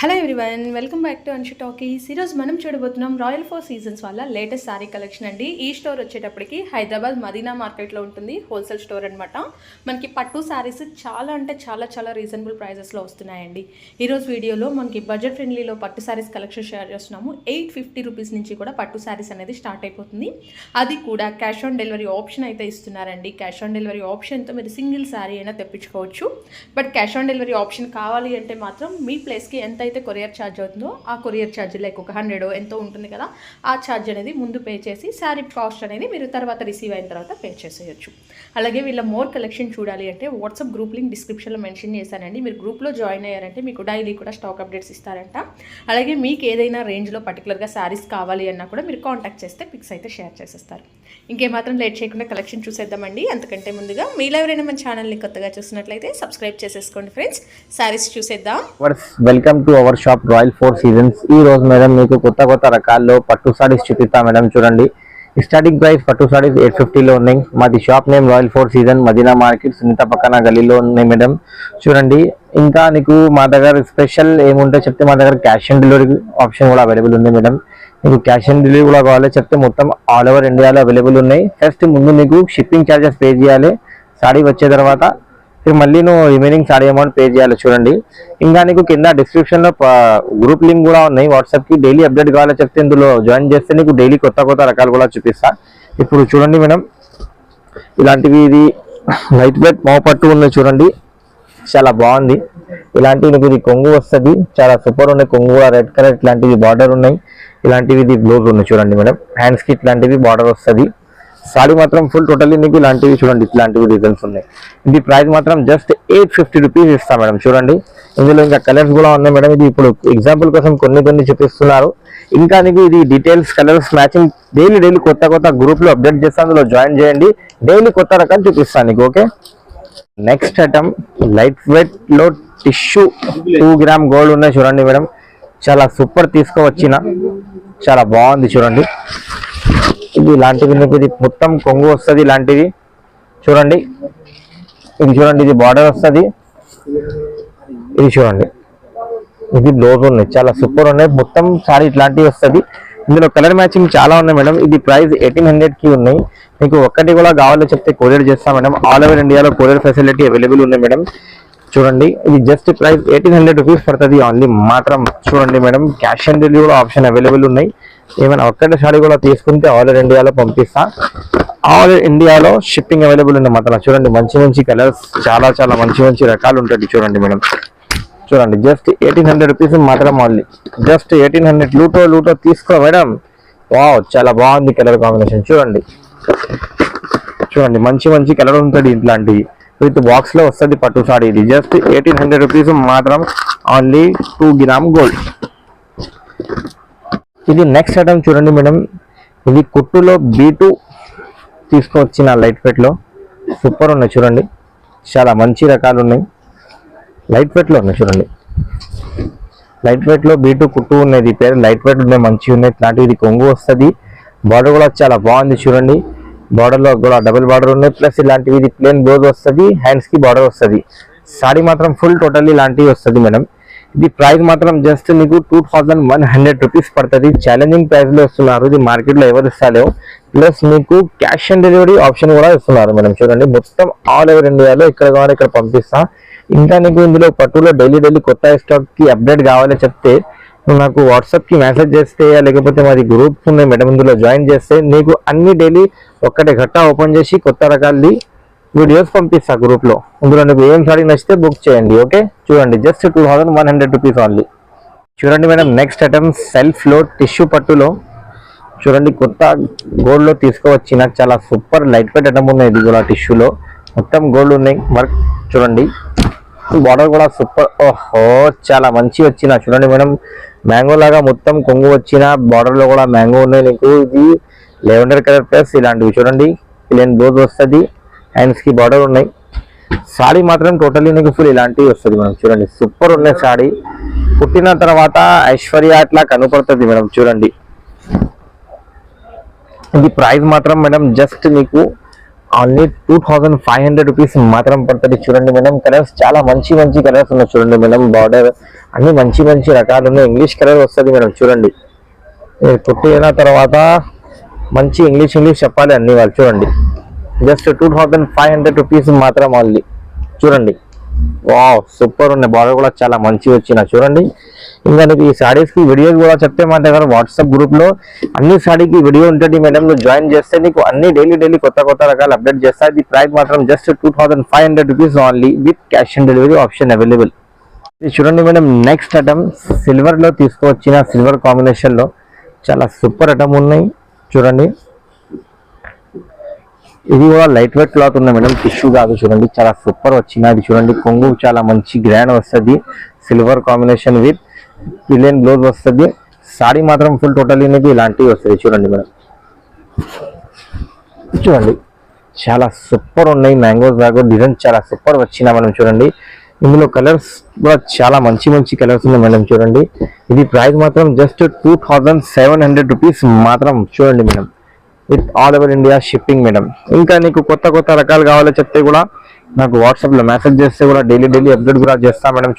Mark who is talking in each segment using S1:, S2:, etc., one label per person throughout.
S1: Hello everyone, welcome back to Anshu talkies. ఈరోజు మనం చూడబోతున్నాం రాయల్ ఫోర్ సీజన్స్ వాళ్ళ లేటెస్ట్ శారీ కలెక్షన్ అండి. ఈ స్టోర్ వచ్చేటప్పటికి హైదరాబాద్ మదీనా మార్కెట్లో ఉంటుంది, హోల్సేల్ స్టోర్ అనమాట. మనకి పట్టు శారీస్ చాలా అంటే చాలా రీజనబుల్ ప్రైజెస్లో వస్తున్నాయండి. ఈరోజు వీడియోలో మనకి బడ్జెట్ ఫ్రెండ్లీలో పట్టు శారీస్ కలెక్షన్ షేర్ చేస్తున్నాము. 850 రూపీస్ నుంచి కూడా పట్టు శారీస్ అనేది స్టార్ట్ అయిపోతుంది. అది కూడా క్యాష్ ఆన్ డెలివరీ ఆప్షన్ అయితే ఇస్తున్నారండి. క్యాష్ ఆన్ డెలివరీ ఆప్షన్తో మీరు సింగిల్ శారీ అయినా తెప్పించుకోవచ్చు. But cash on delivery option కావాలి అంటే మాత్రం మీ ప్లేస్కి ఎంత అయితే కొరియర్ ఛార్జ్ అవుతుందో ఆ కొరియర్ ఛార్జ్ లైక్ ఒక 100 ఎంతో ఉంటుంది కదా, ఆ ఛార్జ్ అనేది ముందు పే చేసి శారీ కాస్ట్ అనేది మీరు తర్వాత రిసీవ్ అయిన తర్వాత పే చేసేయచ్చు. అలాగే వీళ్ళ మోర్ కలెక్షన్ చూడాలి అంటే వాట్సాప్ గ్రూప్ లింక్ డిస్క్రిప్షన్లో మెన్షన్ చేశానండి. మీరు గ్రూప్లో జాయిన్ అయ్యారంటే మీకు డైలీ కూడా స్టాక్ అప్డేట్స్ ఇస్తారంట. అలాగే మీకు ఏదైనా రేంజ్లో పర్టికులర్గా శారీస్ కావాలి అన్నా కూడా మీరు కాంటాక్ట్ చేస్తే పిక్స్ అయితే షేర్ చేసేస్తారు. ఇంకేమాత్రం లేట్ చేయకుండా కలెక్షన్ చూసేద్దామండి. అంతకంటే ముందుగా మీలో ఎవరైనా మన ఛానల్ని కొత్తగా చూసినట్లయితే సబ్స్క్రైబ్ చేసేసుకోండి ఫ్రెండ్స్. శారీస్ చూసేద్దాం.
S2: Welcome to our shop royal four seasons. ఈ రోజు మేడం మీకు కొత్త రకాల్లో పట్టు సారీస్ చూపిస్తా మేడం. చూడండి, స్టార్టింగ్ ప్రైస్ పట్టు సారీస్ 850లో ఉన్నాయి. మాది shop name royal four season, Madina market, Sunitha పక్కన గలీలో ఉన్నాయి మేడం. చూడండి, ఇంకా నీకు మా దగ్గర స్పెషల్ ఏముంటే చెప్తే మా దగ్గర క్యాష్ ఆన్ డెలివరీ ఆప్షన్ కూడా అవైలబుల్ ఉంది మేడం. మీకు క్యాష్ ఆన్ డెలివరీ కూడా కావాలి చెప్తే మొత్తం ఆల్ ఓవర్ ఇండియాలో అవైలబుల్ ఉన్నాయి. ఫస్ట్ ముందు మీకు షిప్పింగ్ ఛార్జెస్ పే చేయాలి. సారీ వచ్చే తర్వాత మళ్ళీ నువ్వు రిమైనింగ్ సారీ అమౌంట్ పే చేయాలి. చూడండి, ఇంకా నీకు కింద డిస్క్రిప్షన్ లో గ్రూప్ లింక్ కూడా ఉన్నాయి వాట్సాప్ కి. డైలీ అప్డేట్ కావాలో చెప్తే ఇందులో జాయిన్ చేస్తే నీకు డైలీ కొత్త రకాలు కూడా చూపిస్తా. ఇప్పుడు చూడండి మేడం, ఇలాంటివి ఇది లైట్ వెయిట్ మోపట్టు ఉన్నాయి. చూడండి, చాలా బాగుంది. ఇలాంటివి నీకు ఇది కొంగు వస్తుంది, చాలా సూపర్ ఉన్నాయి. కొంగు కూడా రెడ్ కలర్, ఇట్లాంటివి బార్డర్ ఉన్నాయి. ఇలాంటివి ఇది బ్లౌజ్ ఉన్నాయి. చూడండి మేడం, హ్యాండ్స్ కి ఇట్లాంటివి బార్డర్ వస్తుంది. సారీ మాత్రం ఫుల్ టోటల్లీ నీకు ఇలాంటివి చూడండి, ఇట్లాంటివి డిజైన్స్ ఉన్నాయి. ఇది ప్రైస్ మాత్రం జస్ట్ 850 రూపీస్ ఇస్తాం మేడం. చూడండి, ఇందులో ఇంకా కలర్స్ కూడా ఉన్నాయి మేడం. ఇది ఇప్పుడు ఎగ్జాంపుల్ కోసం కొన్ని చూపిస్తున్నారు. ఇంకా నీకు ఇది డీటెయిల్స్ కలర్స్ మ్యాచింగ్ డైలీ కొత్త గ్రూప్ లో అప్డేట్ చేస్తాను. అందులో జాయిన్ చేయండి. డైలీ కొత్త రకాలు చూపిస్తాను నీకు. Okay, next item light weight లో టిష్యూ 2 గ్రామ్ గోల్డ్ ఉన్నాయి. చూడండి మేడం, చాలా సూపర్ తీసుకువచ్చిన, చాలా బాగుంది. చూడండి, ఇది ఇలాంటివి నీకు ఇది మొత్తం కొంగు వస్తుంది. ఇలాంటివి చూడండి, ఇది చూడండి, ఇది బార్డర్ వస్తుంది. ఇది చూడండి, ఇది బ్లౌజ్ ఉన్నాయి, చాలా సూపర్ ఉన్నాయి. మొత్తం సారీ ఇట్లాంటివి వస్తుంది. ఇందులో కలర్ మ్యాచింగ్ చాలా ఉన్నాయి మేడం. ఇది ప్రైస్ 1800కి ఉన్నాయి. మీకు ఒక్కటి కూడా కావాలో చెప్తే కొరియర్ చేస్తాం మేడం. ఆల్ ఓవర్ ఇండియాలో కొరియర్ ఫెసిలిటీ అవైలబుల్ ఉంది మేడం. చూడండి, ఇది జస్ట్ ప్రైస్ 1800 రూపీస్ పడుతుంది ఓన్లీ మాత్రం. చూడండి మేడం, క్యాష్ ఆన్ డెలివరీ కూడా ఆప్షన్ అవైలబుల్ ఉన్నాయి. ఏమైనా ఒక్కటి సారీ కూడా తీసుకుంటే ఆల్ ఓవర్ ఇండియాలో పంపిస్తా. ఆల్ ఇండియాలో షిప్పింగ్ అవైలబుల్ ఉంది మాత్రం. చూడండి, మంచి కలర్స్, చాలా మంచి రకాలు ఉంటుంది. చూడండి మేడం, చూడండి, జస్ట్ 1800 రూపీస్ మాత్రం ఓన్లీ. జస్ట్ 1800. లూటో తీసుకో మేడం. వావ్, చాలా బాగుంది కలర్ కాంబినేషన్. చూడండి, మంచి కలర్ ఉంటుంది. ఇట్లాంటివి విత్ బాక్స్ లో వస్తుంది పట్టు సారీ. ఇది జస్ట్ 1800 రూపీస్ మాత్రం ఓన్లీ 2 గ్రామ్ గోల్డ్. ఇది నెక్స్ట్ ఐటమ్ చూడండి మేడం, ఇది కుట్టులో B2 తీసుకొచ్చిన లైట్ వెయిట్ లో సూపర్ ఉన్నాయి. చూడండి, చాలా మంచి రకాలు ఉన్నాయి. లైట్ వెయిట్ లో ఉన్నాయి. చూడండి, లైట్ వెయిట్ లో B2 కుట్టు ఉన్నది. పేరు లైట్ వెయిట్ ఉన్నాయి, మంచిగా ఉన్నాయి. ఇట్లాంటివి ఇది కొంగు వస్తుంది. బార్డర్ కూడా చాలా బాగుంది. చూడండి, బార్డర్ లో కూడా డబుల్ బార్డర్ ఉన్నాయి. ప్లస్ ఇలాంటివి ఇది ప్లేన్ బ్లౌజ్ వస్తుంది, హ్యాండ్స్ కి బార్డర్ వస్తుంది. సారీ మాత్రం ఫుల్ టోటల్లీ ఇలాంటివి వస్తుంది మేడం. ఇది ప్రైస్ మాత్రం జస్ట్ నీకు 2100 రూపీస్ పడుతుంది. ఛాలెంజింగ్ ప్రైస్ లో ఇస్తున్నారు. ఇది మార్కెట్ లో ఎవరు ఇస్తారో. ప్లస్ మీకు క్యాష్ ఆన్ డెలివరీ ఆప్షన్ కూడా ఇస్తున్నారు మేడం. చూడండి, మొత్తం ఆల్ ఓవర్ ఇండియాలో ఇక్కడ కావాలి ఇక్కడ పంపిస్తా. ఇంకా నీకు ఇందులో పట్టులో డైలీ కొత్త స్టాక్ కి అప్డేట్ కావాలో చెప్తే నువ్వు నాకు వాట్సాప్ కి మెసేజ్ చేస్తే, లేకపోతే మాది గ్రూప్స్ ఉన్నాయి మేడం, ఇందులో జాయిన్ చేస్తే నీకు అన్ని డైలీ ఒక్కటే గట్టా ఓపెన్ చేసి కొత్త రకాలది వీడియోస్ పంపిస్తా గ్రూప్ లో. ఇందులో నీకు ఏం సారీ నచ్చితే బుక్ చేయండి. ఓకే, చూడండి, జస్ట్ 2100 రూపీస్ ఓన్లీ. చూడండి మేడం, నెక్స్ట్ ఐటమ్ సెల్ఫ్ లో టిష్యూ పట్టులో చూడండి, కొత్త గోల్డ్ లో తీసుకువచ్చిన చాలా సూపర్ లైట్ వెయిట్ ఐటమ్ ఉన్నాయి. ఇది కూడా టిష్యూలో మొత్తం గోల్డ్ ఉన్నాయి. వర్క్ చూడండి, బార్డర్ కూడా సూపర్. ఓహో, చాలా మంచి వచ్చిన. చూడండి మేడం, మ్యాంగో లాగా మొత్తం కొంగు వచ్చిన, బార్డర్ లో కూడా మ్యాంగో ఉన్నాయి. నీకు ఇది లెవెండర్ కలర్ ప్లస్ ఇలాంటివి చూడండి, ప్లేన్ బ్లౌజ్ వస్తుంది, హ్యాండ్స్ కి బార్డర్ ఉన్నాయి. సారీ మాత్రం టోటల్లీ నీకు ఫుల్ ఇలాంటివి వస్తుంది మేడం. చూడండి, సూపర్ ఉన్నాయి. సారీ పుట్టిన తర్వాత ఐశ్వర్య అట్లా కనపడుతుంది మేడం. చూడండి, ఇది ప్రైస్ మాత్రం మేడం జస్ట్ నీకు ఓన్లీ 2500 రూపీస్ మాత్రం పడుతుంది. చూడండి మేడం, కలర్స్ చాలా మంచి మంచి కలర్స్ ఉన్నాయి. చూడండి మేడం, బార్డర్ అన్ని మంచి మంచి రకాలు ఉన్నాయి. ఇంగ్లీష్ కలర్ వస్తుంది మేడం. చూడండి, పుట్టిన తర్వాత మంచి ఇంగ్లీష్ చెప్పాలి అన్ని వాళ్ళు. చూడండి, జస్ట్ 2500 రూపీస్ మాత్రం ఓన్లీ. చూడండి, వావ్ సూపర్ ఉన్నాయి. బార్డర్ కూడా చాలా మంచి వచ్చిన. చూడండి, ఇంకా నీకు ఈ సారీస్ కి వీడియోస్ కూడా చెప్తే మా దగ్గర వాట్సాప్ గ్రూప్ లో అన్ని సారీకి వీడియో ఉంటుంది మేడం. నువ్వు జాయిన్ చేస్తే నీకు అన్ని డైలీ కొత్త రకాలు అప్డేట్ చేస్తా. ఇది ప్రైస్ మాత్రం just 2500 rupees only with cash on delivery option available. ఇది చూడండి మేడం, నెక్స్ట్ ఐటమ్ సిల్వర్ లో తీసుకువచ్చిన సిల్వర్ కాంబినేషన్ లో చాలా సూపర్ ఐటమ్ ఉన్నాయి. చూడండి, ఇది కూడా లైట్ వెయిట్ క్లాత్ ఉంది మేడం, టిష్యూ కాదు. చూడండి, చాలా సూపర్ వచ్చిన. ఇది చూడండి, కొంగు చాలా మంచి గ్రాండ్ వస్తుంది. Silver combination with plain blouse వస్తుంది. సారీ మాత్రం ఫుల్ టోటల్ ఇలాంటివి వస్తుంది. చూడండి మేడం, చూడండి చాలా సూపర్ ఉన్నాయి. మ్యాంగోస్ బ్యాగ్ డిజైన్ చాలా సూపర్ వచ్చిన మేడం. చూడండి, ఇందులో కలర్స్ కూడా చాలా మంచి కలర్స్ ఉన్నాయి మేడం. చూడండి, ఇది ప్రైస్ మాత్రం జస్ట్ 2700 రూపీస్ మాత్రం. చూడండి madam, with all over India shipping madam. ఇంకా నీకు కొత్త రకాలు కావాలో చెప్తే కూడా నాకు వాట్సాప్ లో మెసేజ్ చేస్తే కూడా డైలీ అప్డేట్ కూడా చేస్తా మేడం.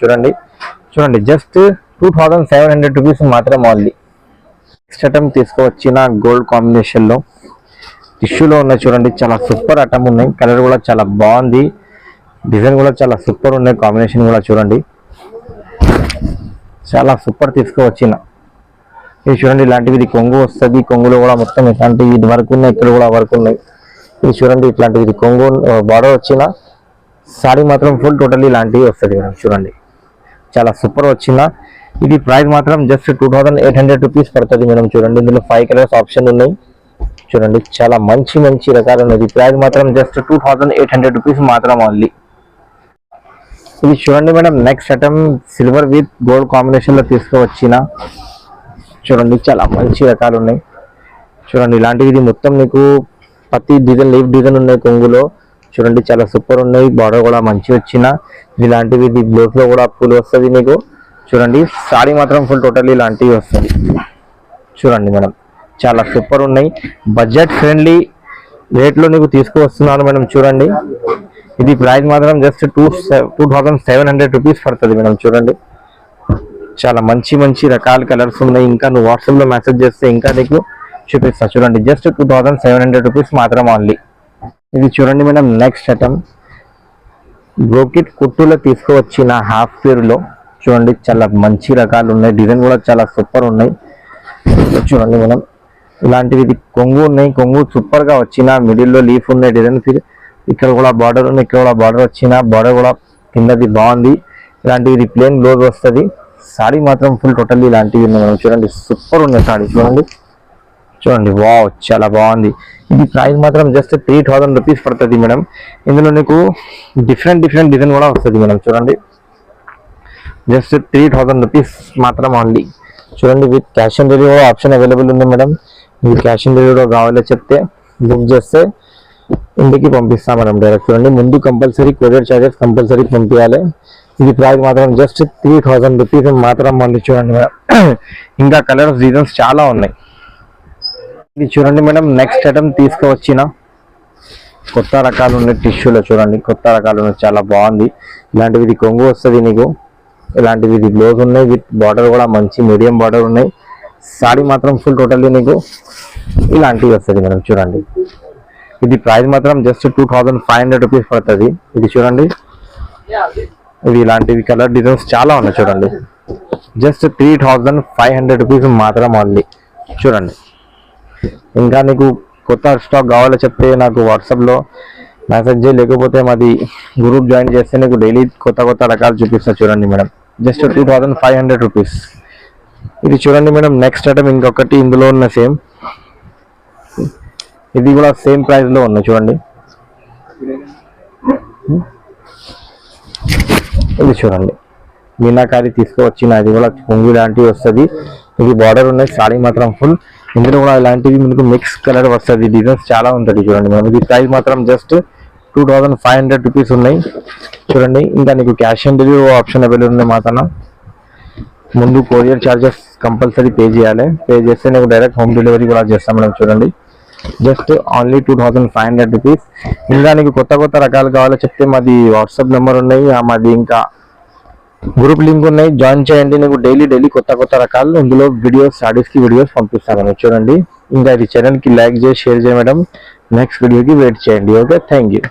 S2: చూడండి జస్ట్ 2700 రూపీస్ మాత్రం ఓన్లీ. నెక్స్ట్ ఐటమ్ తీసుకువచ్చిన గోల్డ్ కాంబినేషన్ లో టిష్యూలో ఉన్నాయి. చూడండి, చాలా సూపర్ ఐటమ్ ఉన్నాయి. కలర్ కూడా చాలా బాగుంది. డిజైన్ కూడా చాలా సూపర్ ఉన్నాయి. కాంబినేషన్ కూడా చూడండి, చాలా సూపర్ తీసుకువచ్చిన. ఇది చూడండి, ఇలాంటివి ఇది కొంగు వస్తుంది. కొంగులో కూడా మొత్తం ఇట్లాంటివి ఇది వర్క్ ఉన్నాయి. ఇక్కడ కూడా వర్క్ ఉన్నాయి. ఇది చూడండి, ఇట్లాంటివి ఇది కొంగు బార్డర్ వచ్చిన. సారీ మాత్రం ఫుల్ టోటల్ ఇలాంటివి వస్తుంది మేడం. చూడండి, చాలా సూపర్ వచ్చిన. ఇది ప్రైస్ మాత్రం జస్ట్ 2800 రూపీస్ పడుతుంది మేడం. చూడండి, ఇందులో 5 కలర్స్ ఆప్షన్ ఉన్నాయి. చూడండి, చాలా మంచి రకాలు ఉన్నాయి. ప్రైస్ మాత్రం జస్ట్ 2800 రూపీస్ మాత్రం ఓన్లీ. ఇది చూడండి madam, next item silver with gold combination లో తీసుకువచ్చిన. చూడండి, చాలా మంచి రకాలు ఉన్నాయి. చూడండి, ఇలాంటివి ఇది మొత్తం నీకు ప్రతి డిజైన్ లీఫ్ డిజైన్ ఉన్నాయి కొంగులో. చూడండి, చాలా సూపర్ ఉన్నాయి. బార్డర్ కూడా మంచి వచ్చిన. ఇలాంటివి ఇది బ్లౌజ్ లో కూడా ఫుల్ వస్తుంది నీకు. చూడండి, సారీ మాత్రం ఫుల్ టోటల్ ఇలాంటివి వస్తుంది. చూడండి మేడం, చాలా సూపర్ ఉన్నాయి. బడ్జెట్ ఫ్రెండ్లీ రేట్ లో నీకు తీసుకువస్తున్నాను మేడం. చూడండి, ఇది ప్రైస్ మాత్రం జస్ట్ 2700 రూపీస్ పడుతుంది మేడం. చూడండి, చాలా మంచి రకాల కలర్స్ ఉన్నాయి. ఇంకా నువ్వు వాట్సాప్ లో మెసేజ్ చేస్తే ఇంకా నీకు చూపిస్తా. చూడండి, జస్ట్ 2700 రూపీస్ మాత్రం ఓన్లీ. ఇది చూడండి మేడం, నెక్స్ట్ ఐటమ్ బ్రోకెట్ కుట్టులో తీసుకువచ్చిన హాఫ్ పేర్ లో. చూడండి, చాలా మంచి రకాలు ఉన్నాయి. డిజైన్ కూడా చాలా సూపర్ ఉన్నాయి. చూడండి మేడం, ఇలాంటివి ఇది కొంగు ఉన్నాయి. కొంగు సూపర్ గా వచ్చిన. మిడిల్ లో లీఫ్ ఉన్నాయి. డిజైన్ ఇక్కడ కూడా బార్డర్ ఉన్నాయి. ఇక్కడ కూడా బార్డర్ వచ్చిన. బార్డర్ కూడా కిందది బాగుంది. ఇలాంటివి ఇది ప్లెయిన్ బ్లౌజ్ వస్తుంది. సారీ మాత్రం ఫుల్ టోటల్ ఇలాంటివి ఉన్నాయి మేడం. చూడండి, సూపర్ ఉన్నాయి సారీ. చూడండి వావ్, చాలా బాగుంది. ఇది ప్రైస్ మాత్రం జస్ట్ 3000 రూపీస్ పడుతుంది మేడం. ఇందులో నీకు డిఫరెంట్ డిజైన్ కూడా వస్తుంది మేడం. చూడండి, జస్ట్ 3000 రూపీస్ మాత్రం ఓన్లీ. చూడండి, with cash on delivery option available ఉంది మేడం. మీరు క్యాష్ ఆన్ డెలివరీ కావాలో చెప్తే బుక్ చేస్తే ఇంటికి పంపిస్తాం మేడం డైరెక్ట్. చూడండి, ముందు కంపల్సరీ కొరియర్ చార్జెస్ కంపల్సరీ పంపించాలి. ఇది ప్రైస్ మాత్రం జస్ట్ 3000 రూపీస్ మాత్రం ఓన్లీ. చూడండి మేడం, ఇంకా కలర్స్ డిజైన్స్ చాలా ఉన్నాయి. ఇది చూడండి మేడం, నెక్స్ట్ ఐటమ్ తీసుకువచ్చిన కొత్త రకాలు ఉన్నాయి. టిష్యూలో చూడండి, కొత్త రకాలు ఉన్నాయి. చాలా బాగుంది. ఇలాంటివి ఇది కొంగు వస్తుంది నీకు. ఇలాంటివి ఇది బ్లౌజ్ ఉన్నాయి. విత్ బార్డర్ కూడా మంచి మీడియం బార్డర్ ఉన్నాయి. సారీ మాత్రం ఫుల్ టోటల్లీ నీకు ఇలాంటివి వస్తుంది మేడం. చూడండి, ఇది ప్రైస్ మాత్రం జస్ట్ 2500 రూపీస్ పడుతుంది. ఇది చూడండి, ఇది ఇలాంటివి కలర్ డిజైన్స్ చాలా ఉన్నాయి. చూడండి, జస్ట్ 3500 రూపీస్ మాత్రం ఓన్లీ. చూడండి, ఇంకా నీకు కొత్త స్టాక్ కావాలో చెప్తే నాకు వాట్సాప్లో మెసేజ్ చేయి. లేకపోతే మాది గ్రూప్ జాయిన్ చేస్తే నీకు డైలీ కొత్త రకాలు చూపిస్తా. చూడండి మేడం, జస్ట్ 2500 రూపీస్. ఇది చూడండి మేడం, నెక్స్ట్ ఐటమ్ ఇంకొకటి ఇందులో ఉన్న సేమ్. ఇది కూడా సేమ్ ప్రైస్ లో ఉన్నాయి. చూడండి, ఇది చూడండి మీనాకారి తీసుకువచ్చిన. ఇది కూడా కొంగు లాంటివి వస్తుంది. ఇది బార్డర్ ఉన్నాయి. సారీ మాత్రం ఫుల్. ఇందులో కూడా ఇలాంటివి మీకు మిక్స్ కలర్ వస్తుంది. డిజైన్స్ చాలా ఉంటుంది. చూడండి మేడం, ఇది ప్రైస్ మాత్రం జస్ట్ 2500 రూపీస్ ఉన్నాయి. చూడండి, ఇంకా నీకు cash on delivery option available ఉంది. మాత్రం ముందు కొరియర్ చార్జెస్ కంపల్సరీ పే చేయాలి. పే చేస్తే నీకు డైరెక్ట్ హోమ్ డెలివరీ కూడా చేస్తాం మేడం. చూడండి, జస్ట్ ఓన్లీ 2500 రూపీస్. ఇంకా నీకు కొత్త కొత్త రకాలు కావాలో చెప్తే మాది వాట్సాప్ నెంబర్ ఉన్నాయి, మాది ఇంకా గ్రూప్ లింక్ ఉన్నాయి, జాయిన్ చేయండి. నీకు డైలీ కొత్త కొత్త రకాలు ఇందులో వీడియోస్ సారీస్ కి వీడియోస్ పంపిస్తాను చూడండి. ఇంకా ఇది ఛానల్ కి లైక్ చేసి షేర్ చేయ మేడం. నెక్స్ట్ వీడియోకి వెయిట్ చేయండి. Okay, thank you.